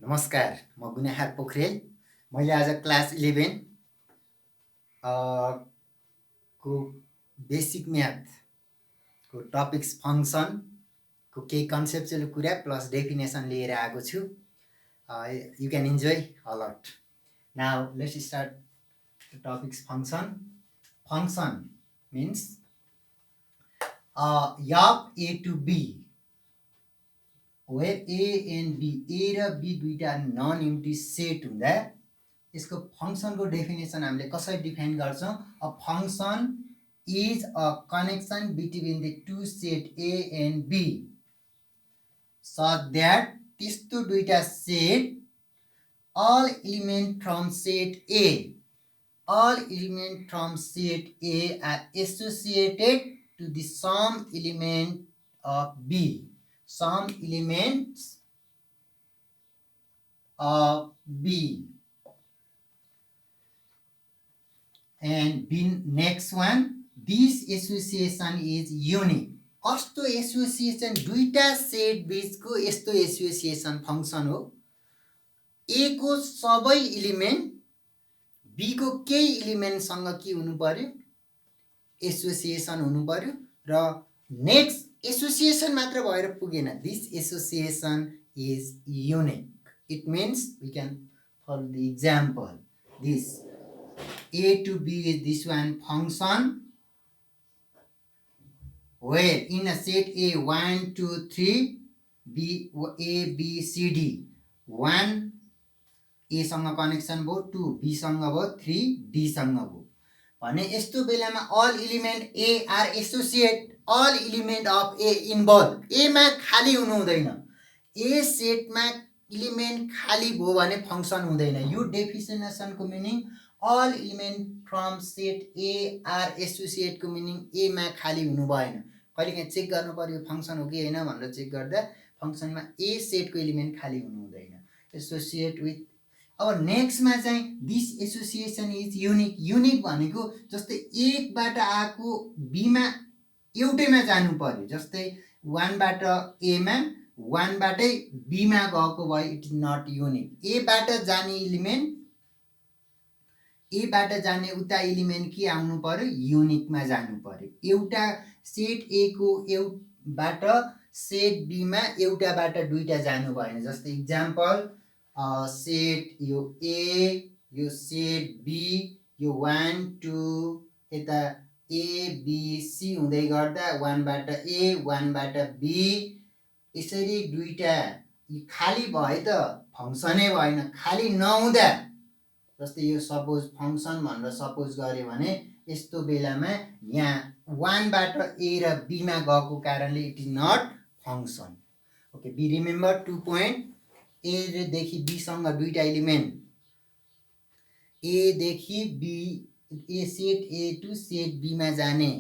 नमस्कार, म गुनाहार पोखरेल। मैले आज क्लास 11 को बेसिक म्याथको टपिक्स फङ्सनको केही कन्सेप्चुअल कुरा प्लस डेफिनेसन लिएर आएको छु। You can enjoy a lot. Now let's start the topics function. Function means of A to B where A and B, A र B दुईटा नन युनिटी सेट हुँदा यसको फङ्सनको डेफिनेसन हामीले कसरी डिफाइन गर्छौँ? A function is a connection between the two set A and B such that त्यस्तो दुईटा set all element from set A are associated to the some element of B. Some elements of B. And next one, this association is unique. कस्तो association? दुईटा set बीचको यस्तो association function हो। ए को सबै element be को केही एलिमेन्टसँग के हुनु पर्यो? एसोसिएसन हुनु पर्यो। र नेक्स्ट एसोसिएसन मात्र भएर पुगेन। This association is unique. It means we can for the example this A to B is this one function where in a set A 1 2 3 B A B C D 1 A सँग connection भयो, 2 B सँग भयो, 3 D सँग भयो भने यस्तो बेलामा all element A are associate all element of A involve. A मा खाली हुनु हुँदैन। A सेटमा एलिमेन्ट खाली भयो भने फङ्सन हुँदैन। यो डेफिनेसनको meaning all element from set A are associate को मिनिङ A मा खाली हुनु भएन। कहिलेकाहीँ चेक गर्नु पर्यो फङ्सन हो कि होइन भनेर चेक गर्दा फङ्सनमा A सेटको एलिमेन्ट खाली हुनु हुँदैन। Associate with. अब नेक्स्टमा चाहिँ this association is unique. Unique भनेको जस्तै एकबाट आएको बीमा एउटैमा जानु पर्यो। जस्तै 1 बाट A मा 1 बाटै B मा गएको भए it is not unique. A बाट जाने एलिमेन्ट ए बाट जाने उता एलिमेन्ट के आउनु पर्यो? युनिकमा जानु पर्यो। एउटा सेट ए को बाट सेट बी मा एउटाबाट दुईटा जानु भएन। जस्तै इक्जाम्पल सेट यो ए यो सेट बी यो 1 2 यता ए बी सी हुँदै गर्दा 1 बाट ए 1 बाट बी यसरी दुईटा खाली भए त फङ्सनै भएन। खाली नहुँदा जस्तै यो सपोज फङ्सन भनेर सपोज गऱ्यो भने यस्तो बेलामा यहाँ 1 बाट ए र बी मा गएको कारणले it is not function. Okay, be remember 2 point. A देखि बी सँग दुईटा एलिमेन्ट ए देखि B a set A to set B मा जाने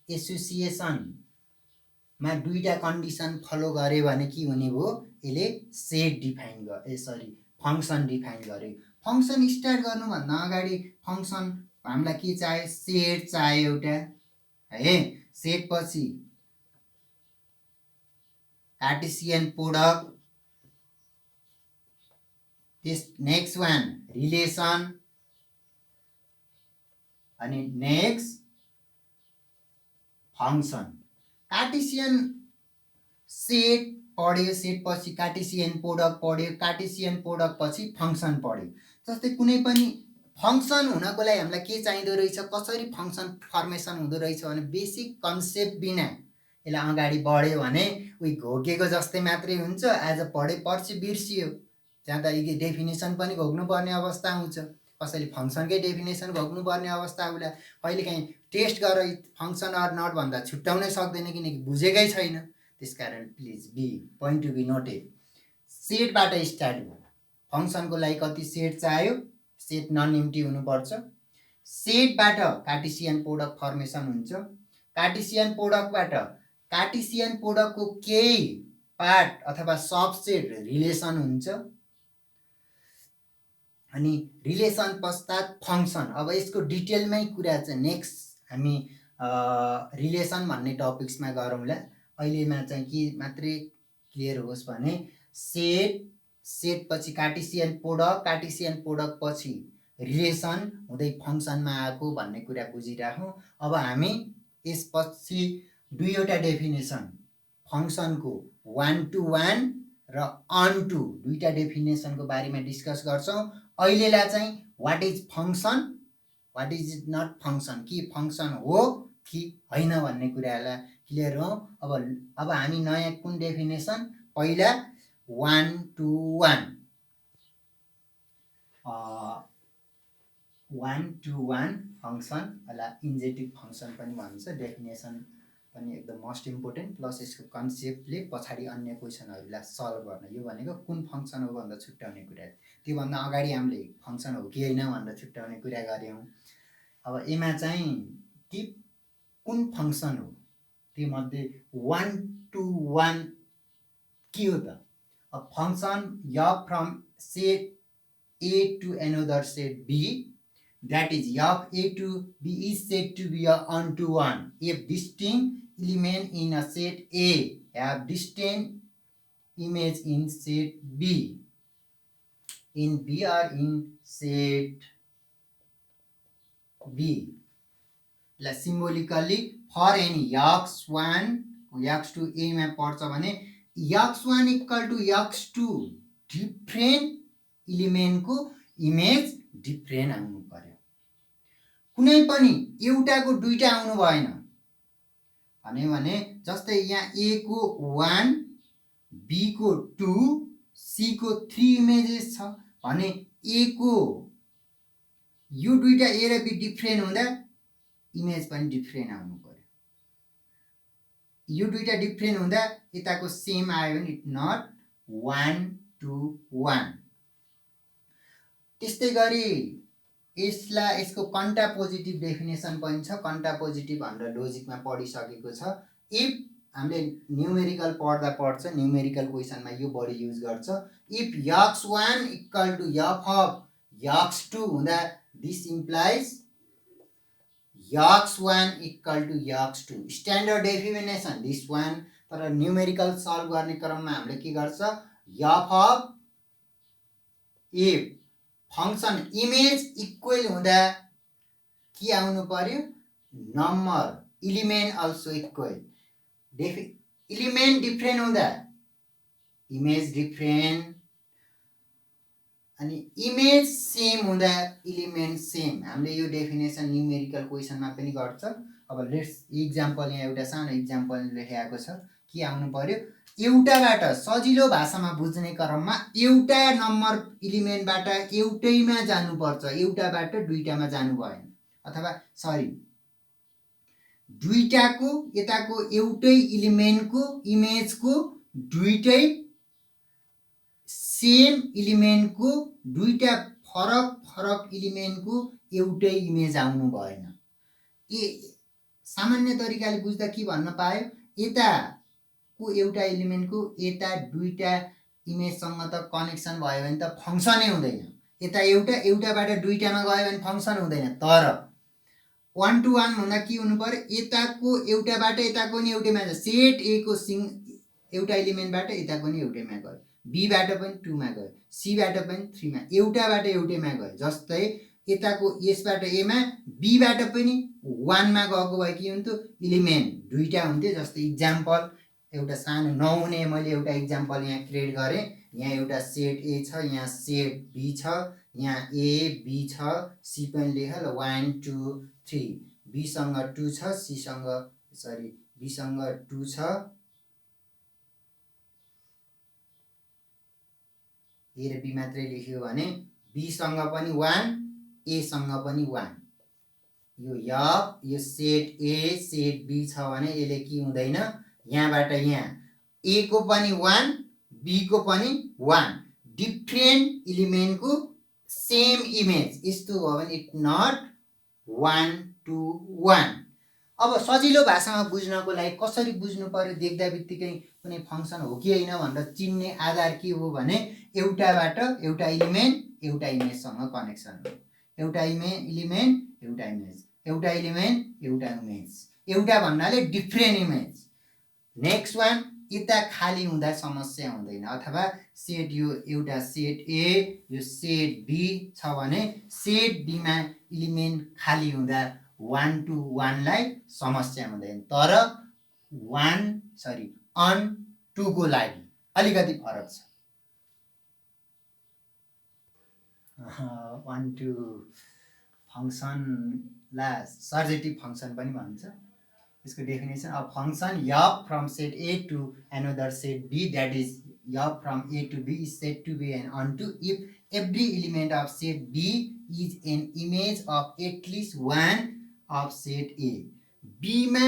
एसोसिएसन मा दुईटा कन्डिसन फलो गरे भने के हुने भयो? यसले सेट डिफाइन फङ्सन डिफाइन गर्यो। फङ्सन स्टार्ट गर्नुभन्दा अगाडि फङ्सन हामीलाई के चाहियो? सेट चाहियो एउटा है। सेट पछि Cartesian product, this next one relation अनि नेक्स्ट फङ्सन। कार्टेसियन सेट पढ्यो, सेट पछि कार्टेसियन प्रोडक्ट पढ्यो, कार्टेसियन प्रोडक्ट पछि फङ्सन पढ्यो। जस्तै कुनै पनि फङ्सन हुनको लागि हामीलाई के चाहिँदो रहेछ? कसरी फङ्सन फर्मेसन हुँदो रहेछ भने बेसिक कन्सेप्ट बिना यसलाई अगाडि बढ्यो भने उही घोकेको जस्तै मात्रै हुन्छ। आज पढे पर्सि बिर्सियो। जाँदा डेफिनेसन पनि घोक्नुपर्ने अवस्था आउँछ। कसैले फङ्सनकै डेफिनेसन घोक्नुपर्ने अवस्था आउला। कहिलेकाहीँ टेस्ट गरेर फङ्सन अर नट भन्दा छुट्याउनै सक्दैन किनकि बुझेकै छैन। त्यसकारण please be point to be noted. सेटबाट स्टार्ट भयो। फङ्सनको लागि कति सेट चाहियो? सेट नन युनिटी हुनुपर्छ। सेटबाट कार्टेसियन प्रोडक्ट फर्मेसन हुन्छ। कार्टेसियन प्रोडक्टबाट कार्टेसियन प्रोडक्टको केही पार्ट अथवा सबसेट रिलेसन हुन्छ। अनि रिलेसन पश्चात फङ्सन। अब यसको डिटेलमै कुरा चाहिँ नेक्स्ट हामी रिलेसन भन्ने टपिक्समा गरौँला। अहिलेमा चाहिँ के मात्रै क्लियर होस् भने सेट सेट पछि कार्टेसियन प्रोडक्ट पछि रिलेसन हुँदै फंक्सनमा आएको भन्ने कुरा बुझिराखौँ। अब हामी यसपछि दुईवटा डेफिनेसन फंक्सनको 1 to 1 र अन टु दुईटा डेफिनेसनको बारेमा डिस्कस गर्छौँ। अहिलेलाई चाहिँ what is function, what is not function, कि फंक्सन हो कि होइन भन्ने कुरालाई क्लियर हो। अब हामी नयाँ कुन डेफिनेसन, पहिला 1 to 1 1 to 1 फंक्सन होला, इन्जेक्टिभ फंक्सन पनि भन्छ। डेफिनेसन पनि एकदम मोस्ट इम्पोर्टेन्ट, प्लस यसको कन्सेप्टले पछाडि अन्य क्वेसनहरूलाई सल्भ गर्न, यो भनेको कुन फंक्सन हो भनेर छुट्याउने कुरा। त्योभन्दा अगाडि हामीले फंक्सन हो कि होइन भनेर छुट्याउने कुरा गऱ्यौँ। अब यसमा चाहिँ कि कुन फंक्सन हो, त्योमध्ये 1 to 1 के हो त? अब function f from set A to another set B, that is f A to B is said to be a 1 to 1 if distinct element in a set A have distinct image in set B, in B or in set B. Like symbolically for any x1 x2 A मा पर्छ भने x1 equal to x2 different इलिमेन्टको image different आउनु पर्यो। कुनै पनि एउटाको दुईटा आउनु भएन भने जस्तै यहाँ A को 1 B को 2 C को 3 इमेजेस छ भने A को यो दुईटा A र B डिफ्रेन्ट हुँदा इमेज पनि डिफ्रेन्ट आउनु पर्यो। यो दुईटा डिफ्रेन्ट हुँदा यताको सेम आयो भने इट नट 1 to 1। त्यस्तै गरी यसको कन्टा पोजिटिभ डेफिनेसन पनि छ। कन्टा पोजिटिभ भनेर लोजिकमा पढिसकेको छ। इफ हामीले न्युमेरिकल पढ्दा पर्छ, न्युमेरिकल क्वेसनमा यो बढी युज गर्छ। If x1 equal to f of x2 हुँदा this implies x1 equal to x2। Standard definition this one, तर न्युमेरिकल सल्भ गर्ने क्रममा हामीले के गर्छ, f of if function image equal हुँदा के आउनु पर्यो, number element also equal. Element different हुँदा इमेज डिफ्रेन्ट, अनि इमेज सेम हुँदा इलिमेन्ट सेम। हामीले यो डेफिनेसन न्युमेरिकल क्वेसनमा पनि गर्छ। अब लेट्स इक्जाम्पल, यहाँ एउटा सानो इक्जाम्पल लेखेको छ। के आउनु पर्यो, एउटाबाट सजिलो भाषामा बुझ्ने क्रममा एउटा नम्बर इलिमेन्टबाट एउटैमा जानुपर्छ, एउटाबाट दुईटामा जानु भएन। अथवा सरी, दुईटाको यताको एउटै इलिमेन्टको इमेजको दुईटै सेम इलिमेन्टको दुईटा फरक फरक इलिमेन्टको एउटै इमेज आउनु भएन। सामान्य तरिकाले बुझ्दा के भन्न पायो, यताको एउटा इलिमेन्टको यता दुईटा इमेजसँग त कनेक्सन भयो भने त फंक्सनै हुँदैन। यता एउटाबाट दुईटामा गयो भने फंक्सन हुँदैन। तर 1 to 1 भन्दा के हुनु पर्यो, यताको एउटाबाट यताको नि एउटैमा जान्छ। सेट ए को एउटा इलिमेन्टबाट यताको नि एउटैमा गयो, बी बाट पनि 2 मा गयो, सी बाट पनि 3 मा, एउटाबाट एउटैमा गयो। जस्तै यताको यसबाट ए मा, बी बाट पनि 1 मा गएको भए के हुन्थ्यो, इलिमेन्ट दुईटा हुन्थ्यो। जस्तै इक्जाम्पल एउटा सानो नहुने मैले एउटा इक्जाम्पल यहाँ क्रिएट गरेँ। यहाँ एउटा सेट ए छ, यहाँ सेट बी छ, यहाँ ए बी छ, सी पनि लेख ल 1 2 3। बी सँग 2 छ, सी सँग सरी बी सँग 2 छ, ए र बी मात्रै लेख्यो भने बी सँग पनि 1 ए सँग पनि 1। यो सेट ए सेट बी छ भने यसले के हुँदैन, यहाँबाट यहाँ ए को पनि 1 बी को पनि 1 डिफ्रेन्ट इलिमेन्टको सेम इमेज। यस्तो हो भने इट नट 1 to 1। अब सजिलो भाषामा बुझ्नको लागि कसरी बुझ्नु पर्यो, देख्दा बित्तिकै कुनै फंक्सन हो कि होइन भनेर चिन्ने आधार के हो भने एउटाबाट एउटा इलिमेन्ट एउटा इमेजसँग कनेक्सन हो। एउटा इलिमेन्ट एउटा इमेज, एउटा भन्नाले डिफ्रेन्ट इमेज। नेक्स्ट वान यता खाली हुँदा समस्या हुँदैन, अथवा सेट यो एउटा सेट ए यो सेट बी छ भने सेट बीमा इलिमेन्ट खाली हुँदा 1 to 1 लाई समस्या हुँदैन। तर 1 2 को लागि अलिकति फरक छ। 1 2 फंक्सनलाई सर्जेटिभ फंक्सन पनि भन्छ। इसको definition of function f from set A to another set B, that is f from A to B is said to be an onto if every element of set B is an image of at least one of set A. B मा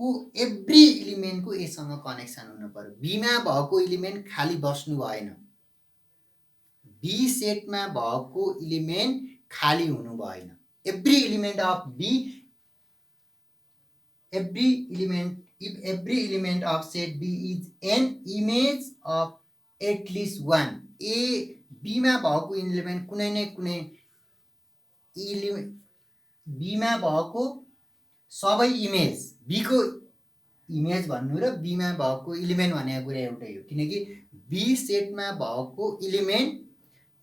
को every element को ए सँग connection हुनु पर्यो। Be मा भएको element खाली बस्नु भएन, बी सेटमा भएको इलिमेन्ट खाली हुनु भएन। Every element of B, if every element of set B is an image of at least one, A B मा भएको इलिमेन्ट कुनै न कुनै बी मा भएको सबै इमेज, बी को इमेज भन्नु र बी मा भएको इलिमेन्ट भनेको कुरा एउटै हो, किनकि बी सेटमा भएको इलिमेन्ट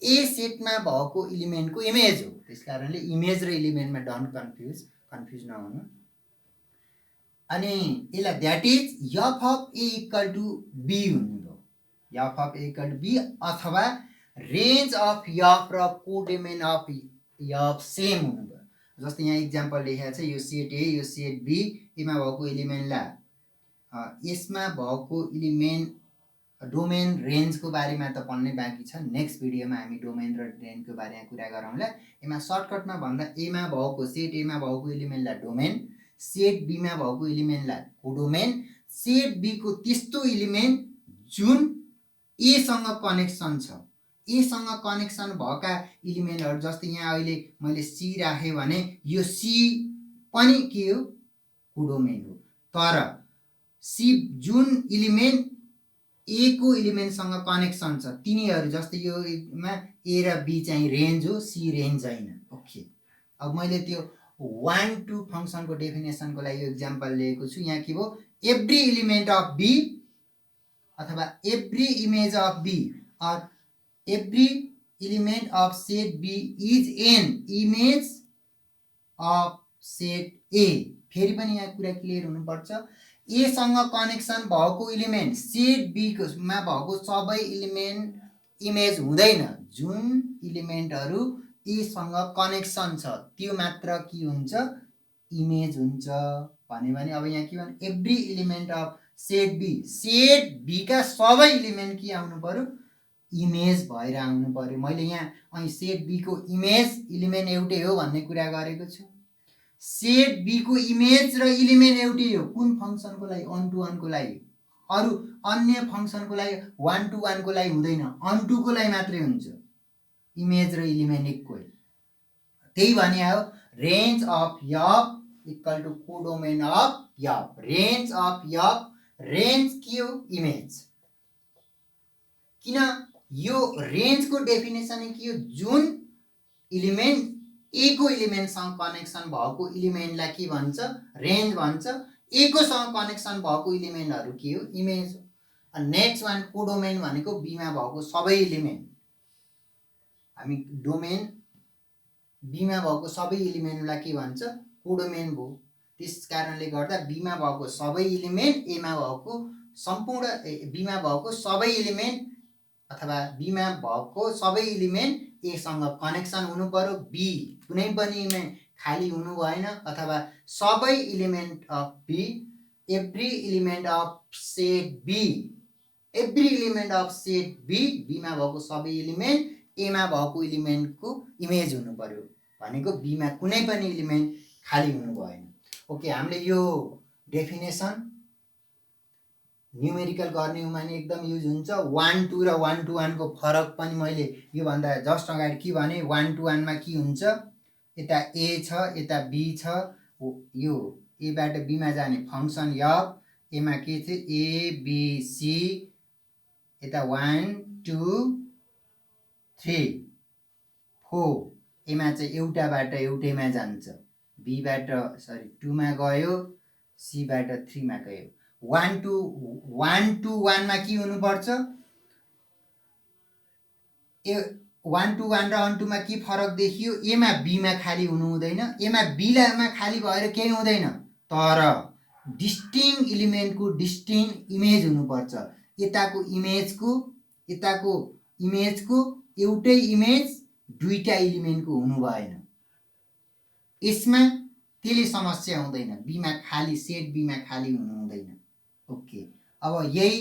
ए सेटमा भएको इलिमेन्टको इमेज हो। त्यसकारणले इमेज र इलिमेन्टमा डोन्ट कन्फ्युज नहुनु। अनि यसलाई that is f of A equal to B हुनु हो, f of A equal to B अथवा रेन्ज अफ f र कोडोमेन अफ f सेम हुनु भयो। जस्तै यहाँ इक्जाम्पल लेखेको छ, यो सेट ए यो सेट बी, एमा भएको इलिमेन्टलाई यसमा भएको इलिमेन्ट डोमेन रेन्जको बारेमा त पढ्नै बाँकी छ। नेक्स्ट भिडियोमा हामी डोमेन र रेन्जको बारेमा कुरा गरौँला। यसमा सर्टकटमा भन्दा एमा भएको सेट एमा भएको इलिमेन्टलाई डोमेन, सेट बीमा भएको इलिमेन्टलाई कोडोमेन, सेट बी को त्यस्तो इलिमेन्ट जुन ए सँग कनेक्सन छ, ए सँग कनेक्सन भएका इलिमेन्टहरु, जस्तै यहाँ अहिले मैले सी राखे भने यो सी पनि के हो, कोडोमेन हो। तर सी जुन इलिमेन्ट ए को इलिमेन्ट सँग कनेक्सन छ तिनीहरु, जस्तै यो मा ए र बी चाहिँ रेन्ज हो, सी रेन्ज हैन। ओके, अब मैले त्यो 1 2 फंक्सनको डेफिनेसनको लागि यो एक्जाम्पल लिएको छु। यहाँ के भयो, एभ्री इलिमेन्ट अफ बी अथवा every image of B or every element of set B is an image of set A. फेरि पनि यहाँ कुरा क्लियर हुनुपर्छ, ए सँग कनेक्सन भएको इलिमेन्ट सेट बी मा भएको सबै इलिमेन्ट इमेज हुँदैन। जुन इलिमेन्टहरु ए सँग कनेक्सन छ त्यो मात्र के हुन्छ, इमेज हुन्छ भन्यो भने अब यहाँ के भन्नु, every element of set B का सबै इलिमेन्ट के आउनु पर्यो, इमेज भएर आउनु पर्यो। मैले यहाँ अनि सेट बी को इमेज इलिमेन्ट एउटै हो भन्ने कुरा गरेको छु। सेट बी को इमेज र इलिमेन्ट एउटै हो, कुन फंक्सनको लागि, 1 to 1 को लागि। अरु अन्य फंक्सनको लागि 1 to 1 को लागि हुँदैन, 1 to को लागि मात्रै हुन्छ, इमेज र इलिमेन्ट इक्वल। त्यही भने हो range of f equal to codomain of f। Range of f, range के हो, इमेज। किन यो रेन्जको डेफिनेसन के हो, जुन इलिमेन्ट ए को इलिमेन्ट सँग कनेक्सन भएको इलिमेन्टलाई के भन्छ, रेन्ज भन्छ। ए को सँग कनेक्सन भएको इलिमेन्टहरु के हो, इमेज हो। नेक्स्ट वान कोडोमेन भनेको बी मा भएको सबै इलिमेन्ट, हामी डोमेन बी मा भएको सबै इलिमेन्टलाई के भन्छ, कोडोमेन भयो। त्यसकारणले गर्दा बी मा भएको सबै इलिमेन्ट ए मा भएको सम्पूर्ण, बी मा भएको सबै इलिमेन्ट अथवा बी मा भएको सबै इलिमेन्ट ए सँग कनेक्सन हुनु पर्यो। बी कुनै पनि इलिमेन्ट खाली हुनु भएन, अथवा सबै element of B, every element of set B, every element of set B मा भएको सबै इलिमेन्ट ए मा भएको इलिमेन्टको इमेज हुनु पर्यो भनेको बी मा कुनै पनि इलिमेन्ट खाली हुनु भएन। ओके, हामीले यो डेफिनेसन न्युमेरिकल गर्ने माने एकदम युज हुन्छ। 1 2 र 1 to 1 को फरक पनि मैले यो भन्दा जस्ट अगाडि के भने, 1 to 1 मा के हुन्छ, यता ए छ यता बी छ, यो ए बाट बी मा जाने फंक्सन f, ए मा के थियो, ए बी सी, यता 1 2 3 4, ए मा चाहिँ एउटाबाट एउटैमा जान्छ, बी बाट 2 मा गयो, सी बाट 3 मा गयो। 1 to 1 मा के हुनुपर्छ, 1 to 1 र अनटुमा के फरक देखियो, ए मा बी मा खाली हुनु हुँदैन, ए मा बी मा खाली भएर केही हुँदैन, तर डिस्टिङ इलिमेन्टको डिस्टिङ इमेज हुनुपर्छ। यताको इमेजको एउटै इमेज दुईटा इलिमेन्टको हुनु भएन, यसमा त्यसले समस्या हुँदैन, बीमा खाली सेट बीमा खाली हुनु हुँदैन। ओके, अब यही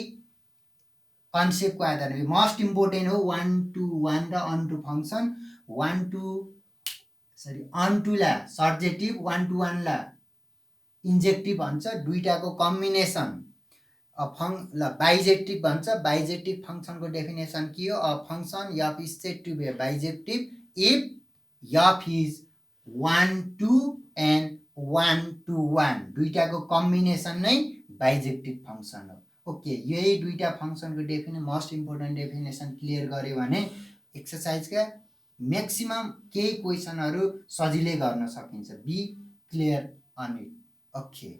कन्सेप्टको आधारमा मोस्ट इम्पोर्टेन्ट हो 1 to 1 र अनटु फङ्सन। अनटुला सर्जेक्टिभ, 1 to 1 ला इन्जेक्टिभ भन्छ, दुईटाको कम्बिनेसन बाइजेक्टिभ भन्छ। बाइजेक्टिभ फङ्सनको डेफिनेसन के हो, a function F is said to be bijective if F is 1 to and 1 to 1, दुईटाको कम्बिनेसन नै बाइजेक्टिभ फङ्सन हो। ओके, यही दुईटा फङ्सनको मोस्ट इम्पोर्टेन्ट डेफिनेसन क्लियर गर्यो भने एक्सर्साइजका म्याक्सिमम केही क्वेसनहरू सजिलै गर्न सकिन्छ। Be clear on it. Okay.